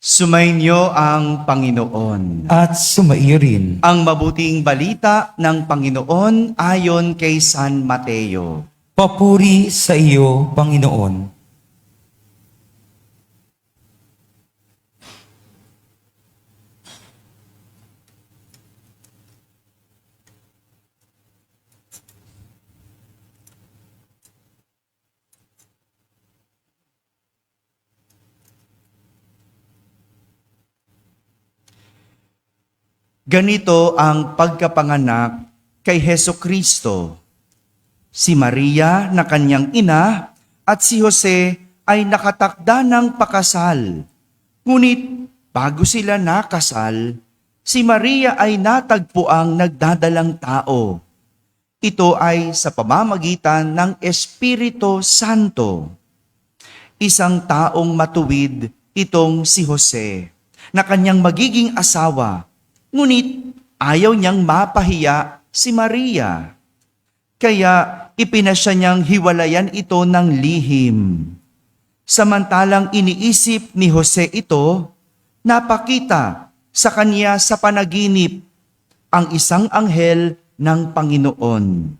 Sumainyo ang Panginoon. At sumaiyo rin. Ang mabuting balita ng Panginoon ayon kay San Mateo. Papuri sa iyo, Panginoon. Ganito ang pagkapanganak kay Hesukristo. Si Maria na kanyang ina at si Jose ay nakatakda ng pakasal. Ngunit bago sila nakasal, si Maria ay natagpuang nagdadalang tao. Ito ay sa pamamagitan ng Espiritu Santo. Isang taong matuwid itong si Jose na kanyang magiging asawa. Ngunit ayaw niyang mapahiya si Maria. Kaya ipinasya niyang hiwalayan ito ng lihim. Samantalang iniisip ni Jose ito, napakita sa kanya sa panaginip ang isang anghel ng Panginoon.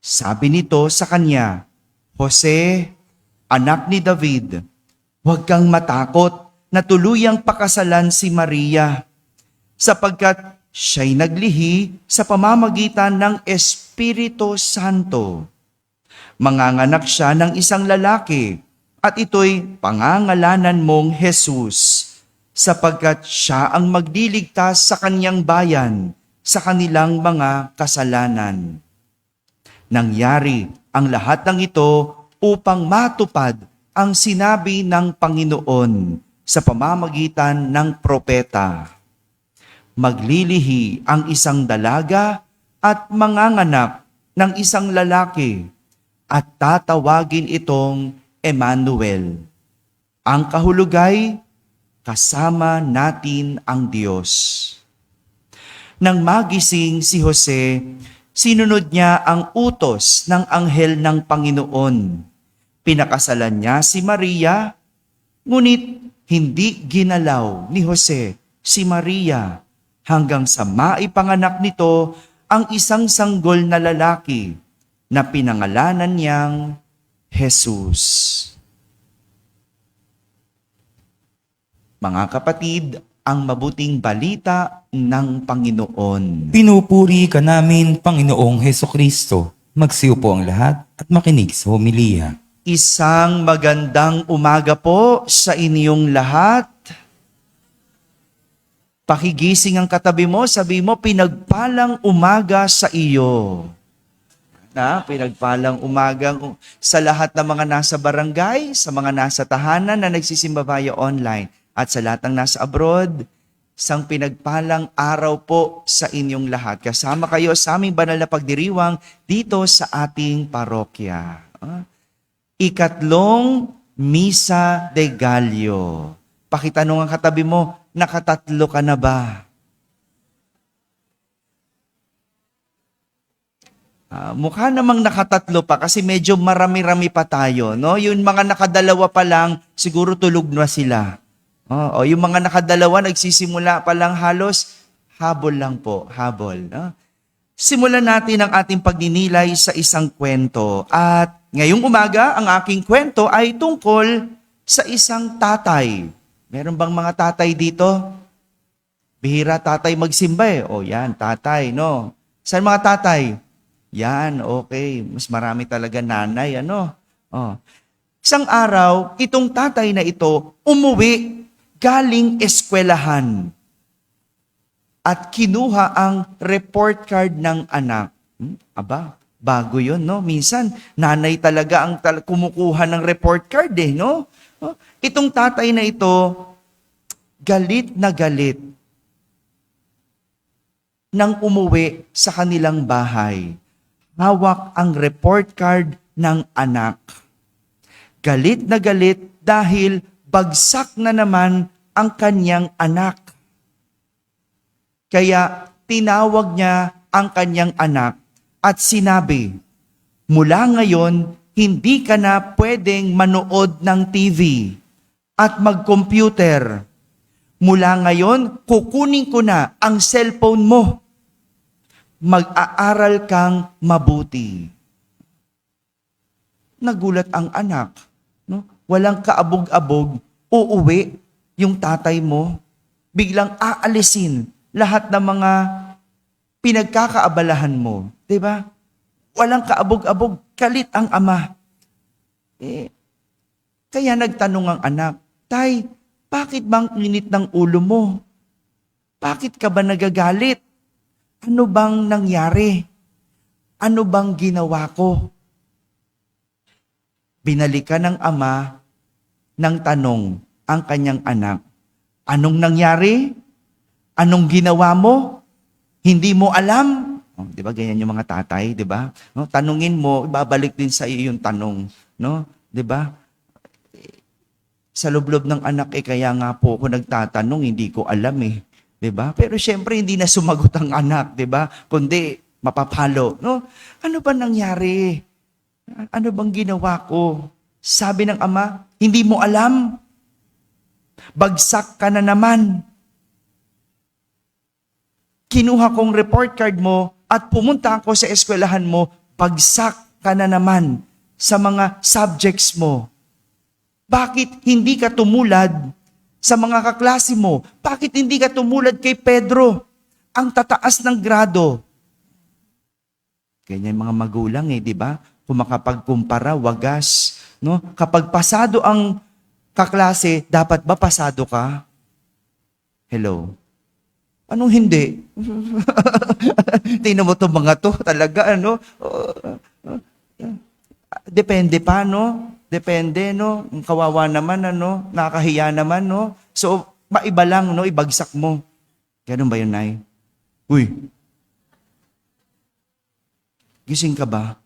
Sabi nito sa kanya, "Jose, anak ni David, huwag kang matakot na tuluyang pakasalan si Maria, sapagkat siya'y naglihi sa pamamagitan ng Espiritu Santo. Manganganak siya ng isang lalaki, at ito'y pangangalanan mong Jesus, sapagkat siya ang magliligtas sa kanyang bayan sa kanilang mga kasalanan." Nangyari ang lahat ng ito upang matupad ang sinabi ng Panginoon sa pamamagitan ng propeta. Maglilihi ang isang dalaga at manganganak ng isang lalaki at tatawagin itong Emmanuel. Ang kahulugay, kasama natin ang Diyos. Nang magising si Jose, sinunod niya ang utos ng anghel ng Panginoon. Pinakasalan niya si Maria, ngunit hindi ginalaw ni Jose si Maria hanggang sa maipanganak nito ang isang sanggol na lalaki na pinangalanan niyang Jesus. Mga kapatid, ang mabuting balita ng Panginoon. Pinupuri ka namin, Panginoong Hesukristo. Magsiupo ang lahat at makinig sa homilya. Isang magandang umaga po sa inyong lahat. Pakigising ang katabi mo, sabi mo, pinagpalang umaga sa iyo. Pinagpalang umaga sa lahat ng mga nasa barangay, sa mga nasa tahanan na nagsisimba via online, at sa lahat ng nasa abroad. Isang pinagpalang araw po sa inyong lahat. Kasama kayo sa aming banal na pagdiriwang dito sa ating parokya. Ikatlong Misa de Gallo. Pakitanong ang katabi mo, nakatatlo ka na ba? Mukha namang nakatatlo pa kasi medyo marami-rami pa tayo. No? Yung mga nakadalawa pa lang, siguro tulog na sila. O yung mga nakadalawa, nagsisimula pa lang halos, habol lang po, habol. No? Simulan natin ang ating pagninilay sa isang kwento. At ngayong umaga, ang aking kwento ay tungkol sa isang tatay. Meron bang mga tatay dito? Bihira tatay magsimba eh. O yan, tatay, no? Saan mga tatay? Yan, okay. Mas marami talaga nanay, ano? Isang araw, itong tatay na ito umuwi galing eskwelahan at kinuha ang report card ng anak. Aba, bago yun, no? Minsan, nanay talaga ang kumukuha ng report card eh, no? Itong tatay na ito, galit na galit nang umuwi sa kanilang bahay. Hawak ang report card ng anak. Galit na galit dahil bagsak na naman ang kanyang anak. Kaya tinawag niya ang kanyang anak at sinabi, "Mula ngayon, hindi ka na pwedeng manood ng TV at mag-computer Mula ngayon, kukunin ko na ang cellphone mo. Mag-aaral kang mabuti. Nagulat ang anak. No? Walang kaabog-abog, uuwi yung tatay mo. Biglang aalisin lahat ng mga pinagkakaabalahan mo. Diba? Walang kaabog-abog, kalit ang ama. Kaya nagtanong ang anak, Tay, bakit bang init ng ulo mo? Bakit ka ba nagagalit? Ano bang nangyari? Ano bang ginawa ko? Binalikan ng ama ng tanong ang kanyang anak. Anong nangyari? Anong ginawa mo? Hindi mo alam? Oh, 'di ba ganyan yung mga tatay, 'di ba? No, tanungin mo, ibabalik din sa iyo yung tanong, no? 'Di ba? Sa lublob ng anak kaya nga po ako nagtatanong, hindi ko alam 'di ba? Pero syempre hindi na sumagot ang anak, 'di ba? Kundi mapapalo, no? Ano ba nangyari? Ano bang ginawa ko? Sabi ng ama, hindi mo alam. Bagsak ka na naman. Kinuha kong report card mo at pumunta ako sa eskwelahan mo, bagsak ka na naman sa mga subjects mo. Bakit hindi ka tumulad sa mga kaklase mo? Bakit hindi ka tumulad kay Pedro? Ang tataas ng grado. Ganyan mga magulang di ba? Kung makapagkumpara, wagas. No? Kapag pasado ang kaklase, dapat ba pasado ka? Hello? Anong hindi? Tingnan mo to mga to, talaga, ano? Depende pa, no? Depende, no? Ang kawawa naman, ano? Nakakahiya naman, no? So, maiba lang, no? Ibagsak mo. Ganun ba yun, Nay? Uy! Gising ka ba?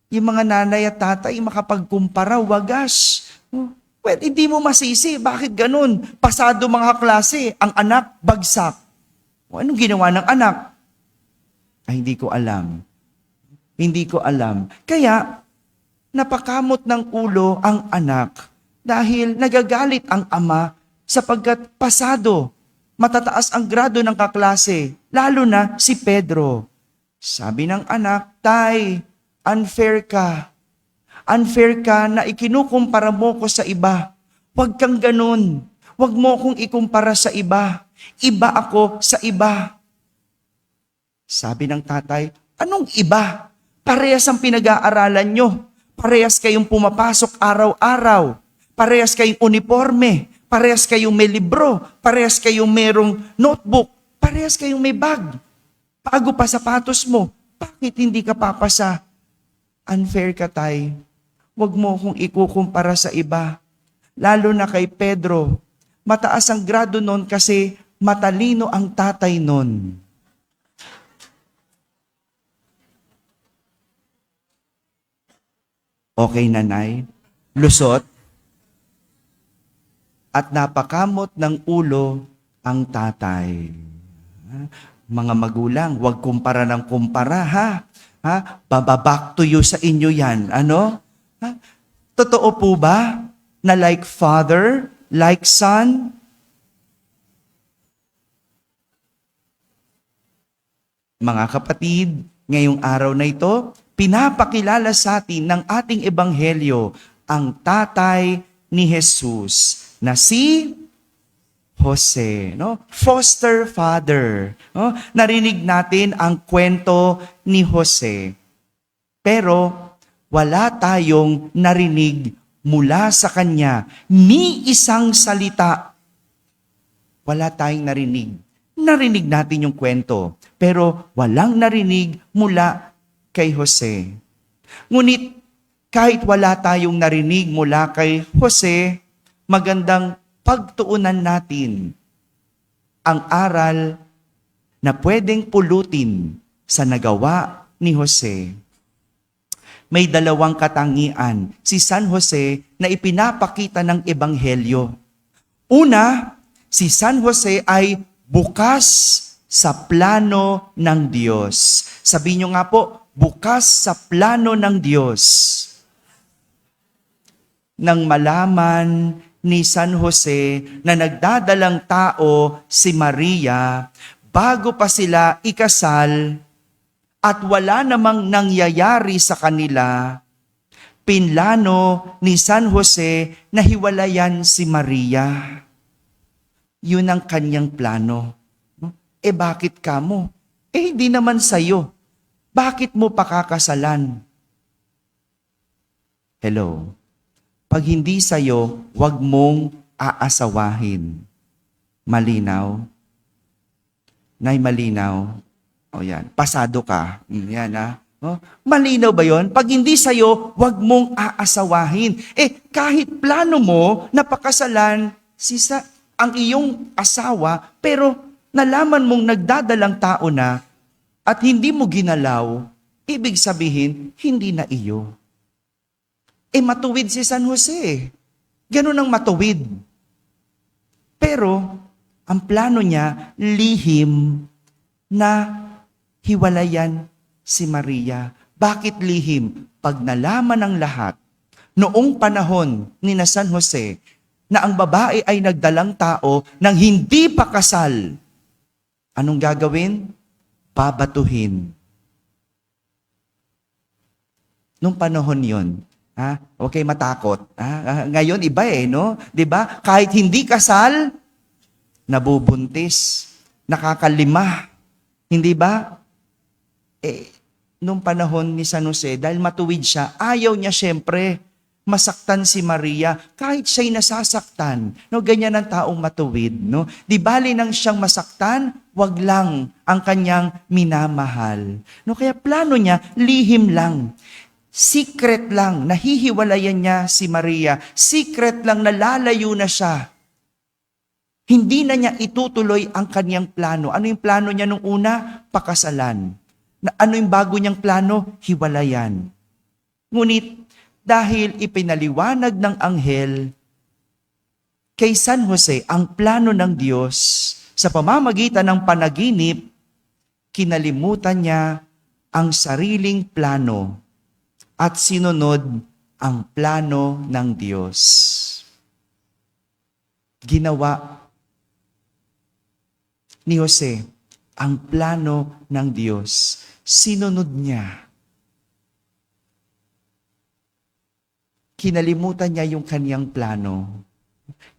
Yung mga nanay at tatay, makapagkumpara, wagas. Well, hindi mo masisi. Bakit ganun? Pasado mga klase, ang anak, bagsak. Anong ginawa ng anak? Ay, hindi ko alam. Hindi ko alam. Kaya, napakamot ng ulo ang anak dahil nagagalit ang ama sapagkat pasado, matataas ang grado ng kaklase, lalo na si Pedro. Sabi ng anak, Tay, unfair ka. Unfair ka na ikinukumpara mo ko sa iba. Huwag kang ganun. Huwag mo kong ikumpara sa iba. Iba ako sa iba. Sabi ng tatay, anong iba? Parehas ang pinag-aaralan nyo. Parehas kayong pumapasok araw-araw. Parehas kayong uniforme. Parehas kayong may libro. Parehas kayong merong notebook. Parehas kayong may bag. Bago pa sapatos mo. Bakit hindi ka papasa? Unfair ka, Tay. Huwag mo kong ikukumpara sa iba. Lalo na kay Pedro. Mataas ang grado nun kasi matalino ang tatay nun. Okay, nanay. Lusot. At napakamot ng ulo ang tatay. Mga magulang, huwag kumpara ng kumpara, ha? Baback to you sa inyo yan. Ano? Ha? Totoo po ba na like father, like son? Mga kapatid, ngayong araw na ito, pinapakilala sa atin ng ating ebanghelyo ang tatay ni Jesus na si Jose, no? Foster father. No? Narinig natin ang kwento ni Jose. Pero wala tayong narinig mula sa kanya ni isang salita. Wala tayong narinig. Narinig natin yung kwento, pero walang narinig mula kay Jose. Ngunit kahit wala tayong narinig mula kay Jose, magandang pagtuunan natin ang aral na pwedeng pulutin sa nagawa ni Jose. May dalawang katangian si San Jose na ipinapakita ng Ebanghelyo. Una, si San Jose ay bukas sa plano ng Diyos. Sabihin nyo nga po, bukas sa plano ng Diyos. Nang malaman ni San Jose na nagdadalang tao si Maria bago pa sila ikasal at wala namang nangyayari sa kanila, pinlano ni San Jose na hiwalayan si Maria. Yun ang kanyang plano. Bakit ka mo? Hindi naman sa'yo. Bakit mo pakakasalan? Hello. Pag hindi sa'yo, wag mong aasawahin. Malinaw? Nay, malinaw? O yan, pasado ka. Yan Oh, malinaw ba yon? Pag hindi sa'yo, wag mong aasawahin. Kahit plano mo na pakasalan ang iyong asawa, pero nalaman mong nagdadalang tao na at hindi mo ginalaw, ibig sabihin, hindi na iyo. Matuwid si San Jose. Ganun ang matuwid. Pero, ang plano niya, lihim na hiwalayan si Maria. Bakit lihim? Pag nalaman ng lahat, noong panahon ni na San Jose, na ang babae ay nagdalang tao nang hindi pa kasal, anong gagawin? Babatuhin. Nung panahon yon, huwag kayo matakot. Ngayon, iba no? 'Di ba? Kahit hindi kasal, nabubuntis, nakakalima. Hindi ba? Nung panahon ni San Jose, dahil matuwid siya, ayaw niya syempre masaktan si Maria, kahit siya'y nasasaktan. No, ganyan ang taong matuwid. No? Di bali nang siyang masaktan, wag lang ang kanyang minamahal. No, kaya plano niya, lihim lang. Secret lang, nahihiwalayan niya si Maria. Secret lang, nalalayo na siya. Hindi na niya itutuloy ang kanyang plano. Ano yung plano niya nung una? Pakasalan. Ano yung bago niyang plano? Hiwalayan. Ngunit, dahil ipinaliwanag ng anghel kay San Jose ang plano ng Diyos sa pamamagitan ng panaginip, kinalimutan niya ang sariling plano at sinunod ang plano ng Diyos. Ginawa ni Jose ang plano ng Diyos. Sinunod niya. Kinalimutan niya yung kaniyang plano.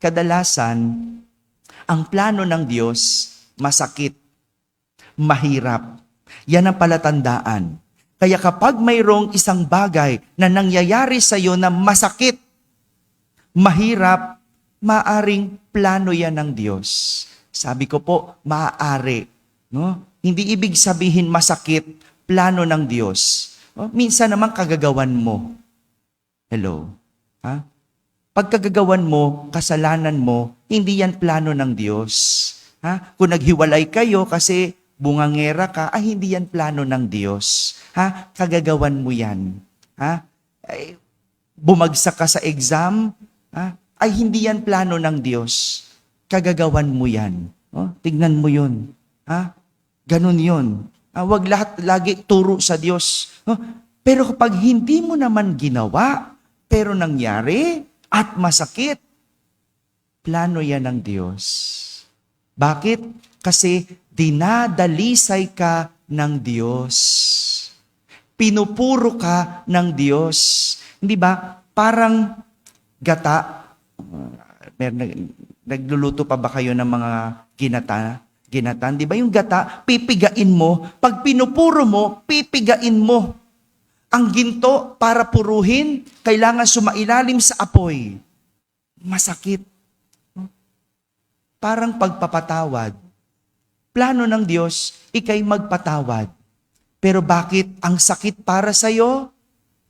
Kadalasan, ang plano ng Diyos, masakit, mahirap. Yan ang palatandaan. Kaya kapag mayroong isang bagay na nangyayari sa iyo na masakit, mahirap, maaring plano yan ng Diyos. Sabi ko po, maaari. No? Hindi ibig sabihin masakit, plano ng Diyos. Minsan naman kagagawan mo. Hello? Pag kagagawan mo, kasalanan mo, hindi yan plano ng Diyos. Kung naghiwalay kayo kasi bungangera ka, hindi yan plano ng Diyos. Kagagawan mo yan. Bumagsak ka sa exam, ay hindi yan plano ng Diyos. Kagagawan mo yan. Tignan mo yun. Ganun yun. Huwag lahat lagi turo sa Diyos. Pero kapag hindi mo naman ginawa, pero nangyari at masakit, plano yan ng Diyos. Bakit? Kasi dinadalisay ka ng Diyos. Pinupuro ka ng Diyos. Hindi ba? Parang gata. Nagluluto pa ba kayo ng mga ginatan? Di ba yung gata, pipigain mo. Pag pinupuro mo, pipigain mo. Ang ginto, para puruhin, kailangan sumailalim sa apoy. Masakit. Parang pagpapatawad. Plano ng Diyos, ikay magpatawad. Pero bakit ang sakit para sa'yo?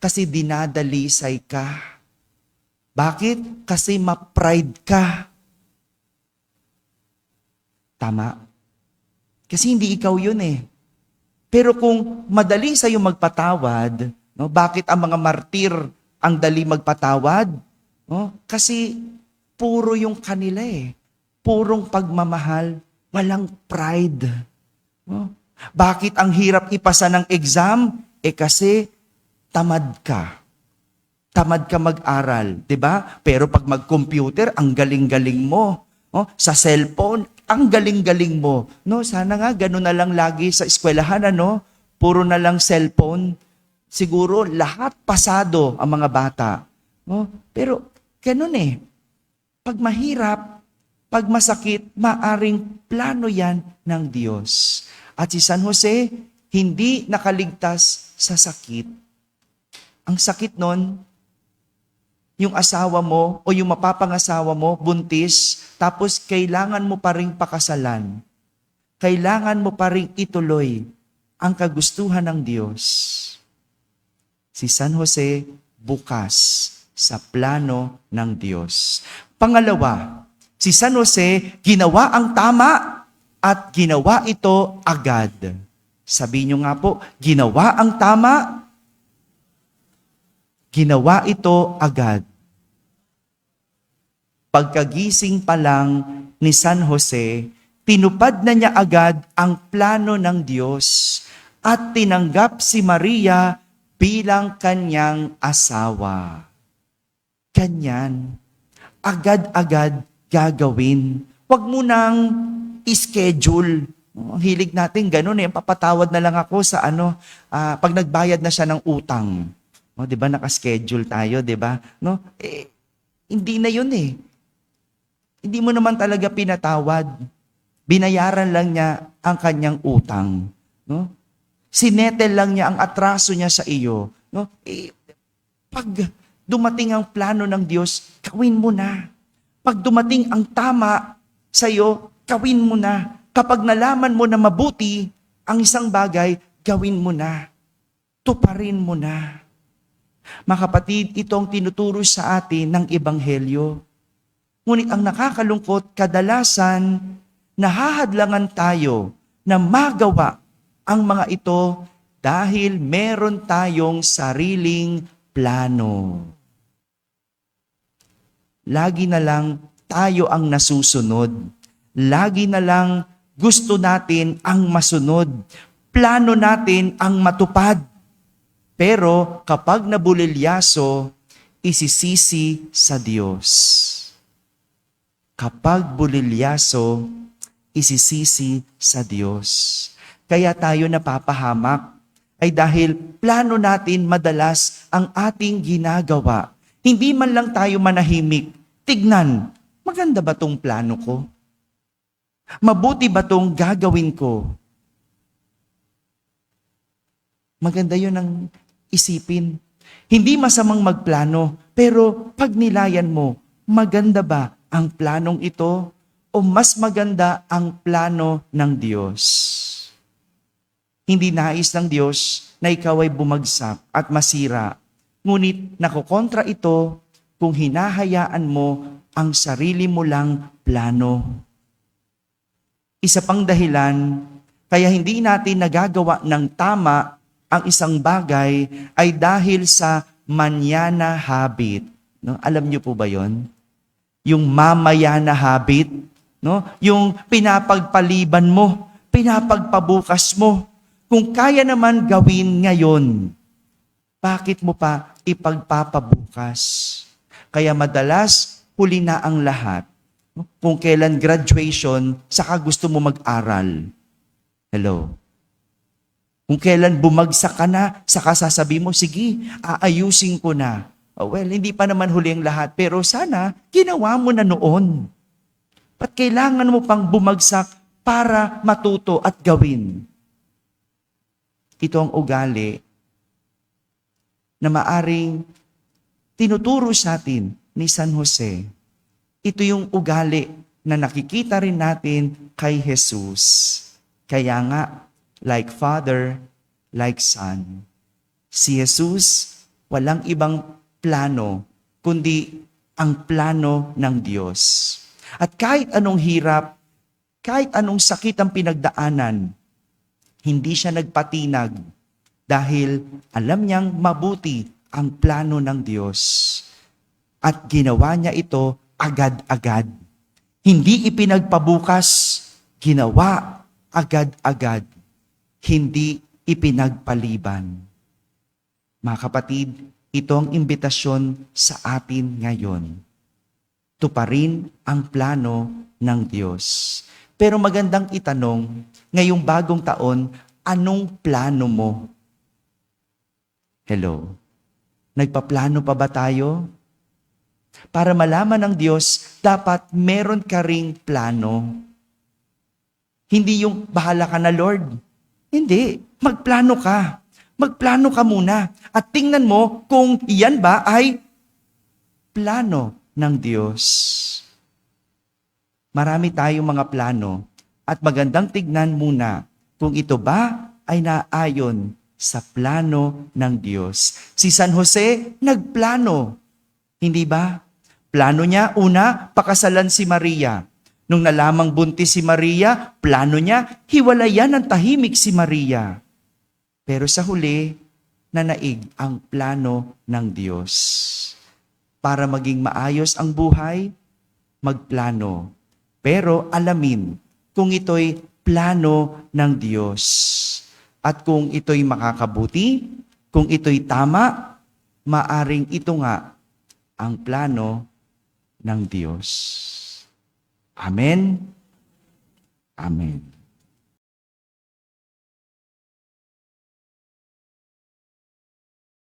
Kasi dinadalisay ka. Bakit? Kasi ma-pride ka. Tama? Kasi hindi ikaw yun Pero kung madali sa'yo magpatawad, bakit ang mga martir ang dali magpatawad? Kasi puro yung kanila Purong pagmamahal, walang pride. Bakit ang hirap ipasa ng exam? Kasi tamad ka. tamad ka mag-aral, 'di ba? Pero pag mag-computer, ang galing-galing mo. Oh, sa cellphone, ang galing-galing mo. No, sana nga ganun na lang lagi sa eskwelahan, ano? Puro na lang cellphone. Siguro lahat pasado ang mga bata. No? Pero ganun eh. Pag mahirap, pag masakit, maaring plano yan ng Diyos. At si San Jose, hindi nakaligtas sa sakit. Ang sakit nun, yung asawa mo o yung mapapangasawa mo, buntis, tapos kailangan mo pa ring pakasalan. Kailangan mo pa ring ituloy ang kagustuhan ng Diyos. Si San Jose bukas sa plano ng Diyos. Pangalawa, si San Jose ginawa ang tama at ginawa ito agad. Sabi niyo nga po, ginawa ang tama, ginawa ito agad. Pagkagising pa lang ni San Jose, tinupad na niya agad ang plano ng Diyos at tinanggap si Maria bilang kanyang asawa. Ganyan, agad-agad gagawin. Huwag mo nang schedule. Ang hilig natin ganun eh, papatawad na lang ako sa pag nagbayad na siya ng utang. O, 'di ba naka-schedule tayo, 'di ba? No? Hindi na 'yun eh. Hindi mo naman talaga pinatawad. Binayaran lang niya ang kanyang utang, no? Sinetel lang niya ang atraso niya sa iyo, no? Pag dumating ang plano ng Diyos, gawin mo na. Pag dumating ang tama sa iyo, gawin mo na. Kapag nalaman mo na mabuti ang isang bagay, gawin mo na. Tuparin mo na. Mga kapatid, ito ang tinuturo sa atin ng Ebanghelyo. Ngunit ang nakakalungkot, kadalasan, nahahadlangan tayo na magawa ang mga ito dahil meron tayong sariling plano. Lagi na lang tayo ang nasusunod. Lagi na lang gusto natin ang masunod. Plano natin ang matupad. Pero kapag nabulilyaso, isisisi sa Diyos. Kapag bulilyaso, isisisi sa Diyos. Kaya tayo napapahamak ay dahil plano natin madalas ang ating ginagawa. Hindi man lang tayo manahimik. Tignan, maganda ba tong plano ko? Mabuti ba tong gagawin ko? Maganda yun ang isipin. Hindi masamang magplano, pero pag nilayan mo, maganda ba ang planong ito o mas maganda ang plano ng Diyos? Hindi nais ng Diyos na ikaw ay bumagsak at masira. Ngunit nakokontra ito kung hinahayaan mo ang sarili mo lang plano. Isa pang dahilan, kaya hindi natin nagagawa ng tama ang isang bagay ay dahil sa manana habit. No? Alam niyo po ba yon? Yung mamayana habit, no? Yung pinapagpaliban mo, pinapagpabukas mo. Kung kaya naman gawin ngayon, bakit mo pa ipagpapabukas? Kaya madalas, huli na ang lahat. Kung kailan graduation, saka gusto mo mag-aral. Hello? Kung kailan bumagsak ka na, saka sasabi mo, sige, aayusin ko na. Well, hindi pa naman huli ang lahat, pero sana ginawa mo na noon. Ba't kailangan mo pang bumagsak para matuto at gawin? Ito ang ugali na maaring tinuturo sa atin ni San Jose. Ito yung ugali na nakikita rin natin kay Jesus. Kaya nga, like Father, like Son. Si Jesus, walang ibang plano, kundi ang plano ng Diyos. At kahit anong hirap, kahit anong sakit ang pinagdaanan, hindi siya nagpatinag dahil alam niyang mabuti ang plano ng Diyos. At ginawa niya ito agad-agad. Hindi ipinagpabukas, ginawa agad-agad. Hindi ipinagpaliban. Mga kapatid, Ito ang imbitasyon sa atin ngayon. Tuparin ang plano ng Diyos. Pero magandang itanong, ngayong bagong taon, anong plano mo? Hello? Nagpaplano pa ba tayo? Para malaman ng Diyos, dapat meron ka ring plano. Hindi yung bahala ka na, Lord. Hindi. Magplano ka. Magplano ka muna. At tingnan mo kung iyan ba ay plano ng Diyos. Marami tayong mga plano at magandang tignan muna kung ito ba ay naayon sa plano ng Diyos. Si San Jose nagplano. Hindi ba? Plano niya, una, pakasalan si Maria. Nung nalamang buntis si Maria, plano niya, hiwalayan ng tahimik si Maria. Pero sa huli, nanaig ang plano ng Diyos. Para maging maayos ang buhay, magplano. Pero alamin kung ito'y plano ng Diyos. At kung ito'y makakabuti, kung ito'y tama, maaring ito nga ang plano ng Diyos. Amen. Amen.